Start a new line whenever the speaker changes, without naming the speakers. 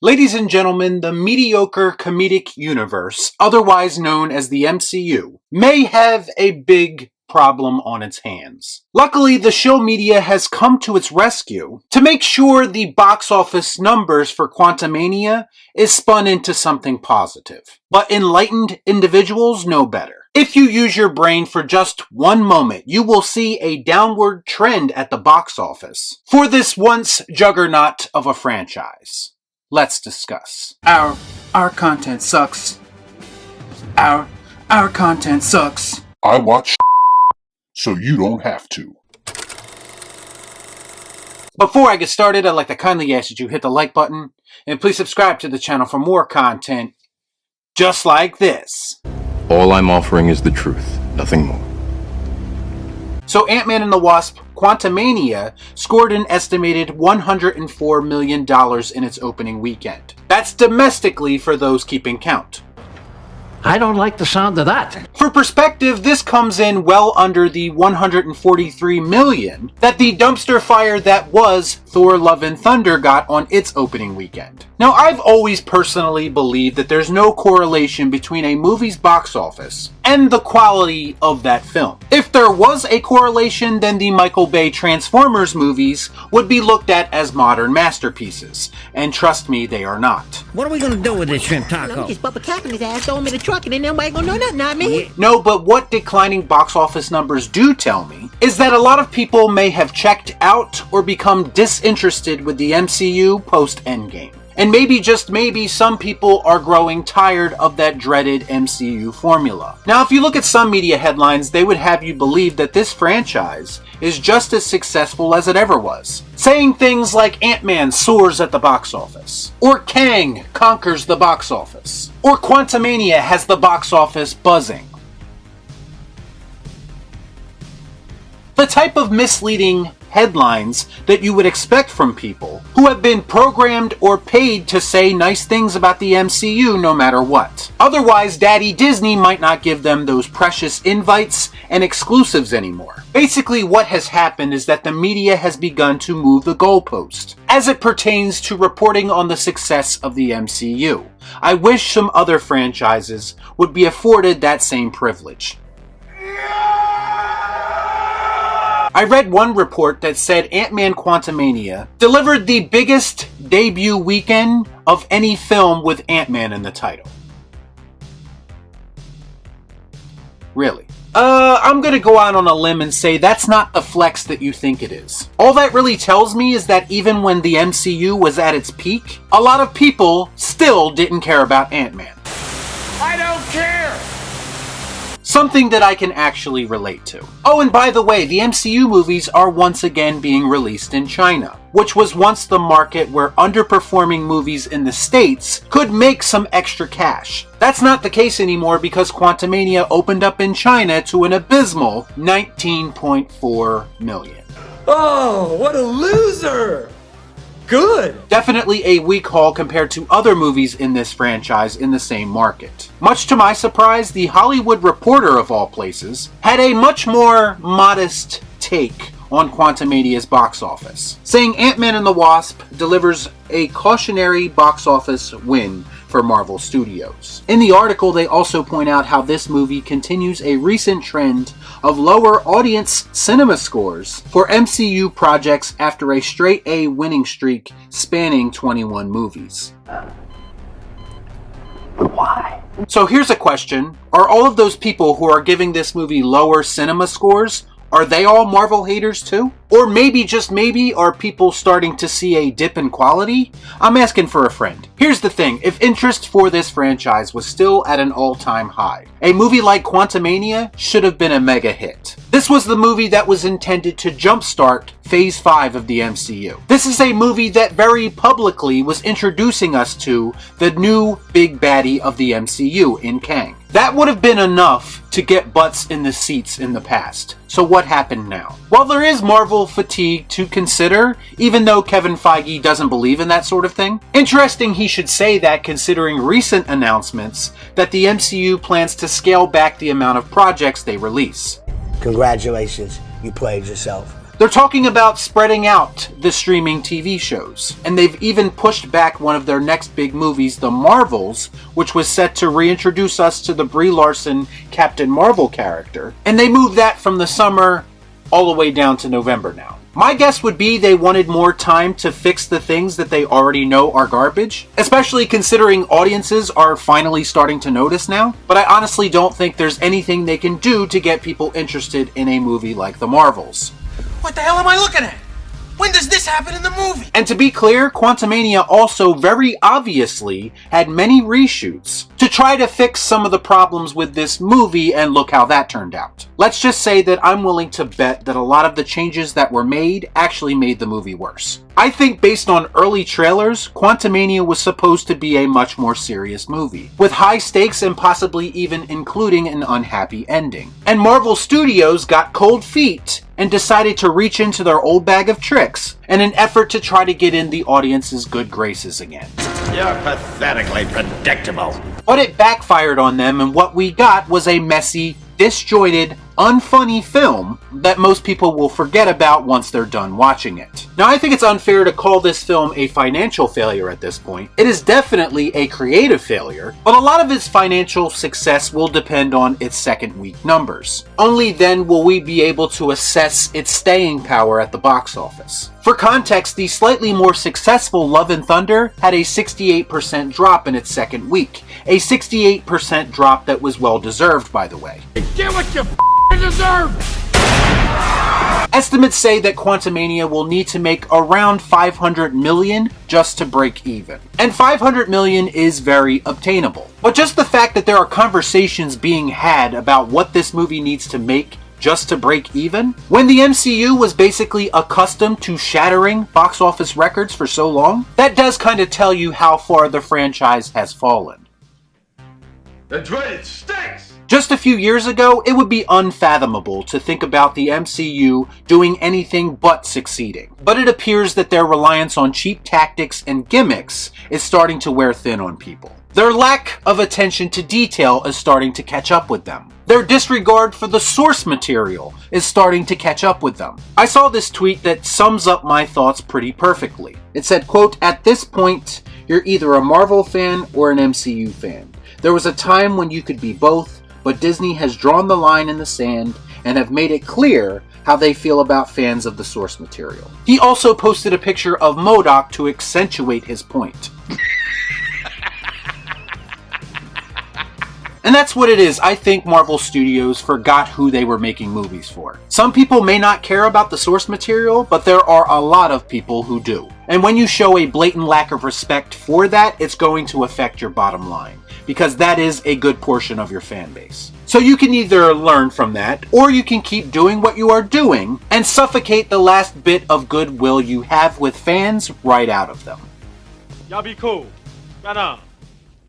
Ladies and gentlemen, the mediocre comedic universe, otherwise known as the MCU, may have a big problem on its hands. Luckily, the Shill media has come to its rescue to make sure the box office numbers for Quantumania is spun into something positive. But enlightened individuals know better. If you use your brain for just one moment, you will see a downward trend at the box office for this once juggernaut of a franchise. Let's discuss. Our content sucks. Our content sucks.
I watch so you don't have to.
Before I get started, I'd like to kindly ask that you hit the like button and please subscribe to the channel for more content just like this.
All I'm offering is the truth, nothing more.
So Antman the Wasp Quantumania scored an estimated $104 million in its opening weekend. That's domestically for those keeping count.
I don't like the sound of that.
For perspective, this comes in well under the $143 million that the dumpster fire that was Thor Love and Thunder got on its opening weekend. Now, I've always personally believed that there's no correlation between a movie's box office and the quality of that film. If there was a correlation, then the Michael Bay Transformers movies would be looked at as modern masterpieces. And trust me, they are not.
What are we gonna do with this shrimp taco?
I'm just bubba capping his ass, throw him in the truck, and then nobody gonna know nothing, not me.
No, but what declining box office numbers do tell me is that a lot of people may have checked out or become disinterested with the MCU post-Endgame. And maybe, just maybe, some people are growing tired of that dreaded MCU formula. Now, if you look at some media headlines, they would have you believe that this franchise is just as successful as it ever was. Saying things like Ant-Man soars at the box office, or Kang conquers the box office, or Quantumania has the box office buzzing. The type of misleading headlines that you would expect from people who have been programmed or paid to say nice things about the MCU no matter what. Otherwise, Daddy Disney might not give them those precious invites and exclusives anymore. Basically, what has happened is that the media has begun to move the goalpost as it pertains to reporting on the success of the MCU. I wish some other franchises would be afforded that same privilege. I read one report that said Ant-Man Quantumania delivered the biggest debut weekend of any film with Ant-Man in the title. Really? I'm gonna go out on a limb and say that's not the flex that you think it is. All that really tells me is that even when the MCU was at its peak, a lot of people still didn't care about Ant-Man.
I don't care!
Something that I can actually relate to. Oh, and by the way, the MCU movies are once again being released in China, which was once the market where underperforming movies in the States could make some extra cash. That's not the case anymore because Quantumania opened up in China to an abysmal $19.4 million.
Oh, what a loser! Good!
Definitely a weak haul compared to other movies in this franchise in the same market. Much to my surprise, The Hollywood Reporter of all places had a much more modest take on Quantumania's box office, saying Ant-Man and the Wasp delivers a cautionary box office win for Marvel Studios. In the article, they also point out how this movie continues a recent trend of lower audience cinema scores for MCU projects after a straight A winning streak spanning 21 movies.
Why?
So here's a question. Are all of those people who are giving this movie lower cinema scores, are they all Marvel haters too? Or maybe, just maybe, are people starting to see a dip in quality? I'm asking for a friend. Here's the thing, if interest for this franchise was still at an all-time high, a movie like Quantumania should have been a mega hit. This was the movie that was intended to jumpstart Phase 5 of the MCU. This is a movie that very publicly was introducing us to the new big baddie of the MCU in Kang. That would have been enough to get butts in the seats in the past. So what happened now? Well, there is Marvel fatigue to consider, even though Kevin Feige doesn't believe in that sort of thing. Interesting he should say that, considering recent announcements that the MCU plans to scale back the amount of projects they release.
Congratulations, you played yourself.
They're talking about spreading out the streaming TV shows, and they've even pushed back one of their next big movies, The Marvels, which was set to reintroduce us to the Brie Larson Captain Marvel character, and they moved that from the summer all the way down to November now. My guess would be they wanted more time to fix the things that they already know are garbage, especially considering audiences are finally starting to notice now, but I honestly don't think there's anything they can do to get people interested in a movie like The Marvels.
What the hell am I looking at? When does this happen in the movie?
And to be clear, Quantumania also very obviously had many reshoots to try to fix some of the problems with this movie, and look how that turned out. Let's just say that I'm willing to bet that a lot of the changes that were made actually made the movie worse. I think based on early trailers, Quantumania was supposed to be a much more serious movie, with high stakes and possibly even including an unhappy ending. And Marvel Studios got cold feet and decided to reach into their old bag of tricks in an effort to try to get in the audience's good graces again.
You're pathetically predictable.
But it backfired on them, and what we got was a messy, disjointed, unfunny film that most people will forget about once they're done watching it. Now, I think it's unfair to call this film a financial failure at this point. It is definitely a creative failure, but a lot of its financial success will depend on its second week numbers. Only then will we be able to assess its staying power at the box office. For context, the slightly more successful Love and Thunder had a 68% drop in its second week. A 68% drop that was well deserved, by the way.
Get what you deserve!
Estimates say that Quantumania will need to make around $500 million just to break even. And $500 million is very obtainable. But just the fact that there are conversations being had about what this movie needs to make just to break even, when the MCU was basically accustomed to shattering box office records for so long, that does kind of tell you how far the franchise has fallen.
The dreaded stinks!
Just a few years ago, it would be unfathomable to think about the MCU doing anything but succeeding. But it appears that their reliance on cheap tactics and gimmicks is starting to wear thin on people. Their lack of attention to detail is starting to catch up with them. Their disregard for the source material is starting to catch up with them. I saw this tweet that sums up my thoughts pretty perfectly. It said, quote, "At this point, you're either a Marvel fan or an MCU fan. There was a time when you could be both, but Disney has drawn the line in the sand and have made it clear how they feel about fans of the source material." He also posted a picture of MODOK to accentuate his point. And that's what it is. I think Marvel Studios forgot who they were making movies for. Some people may not care about the source material, but there are a lot of people who do. And when you show a blatant lack of respect for that, it's going to affect your bottom line, because that is a good portion of your fan base. So you can either learn from that, or you can keep doing what you are doing and suffocate the last bit of goodwill you have with fans right out of them.
Y'all be cool. Right on.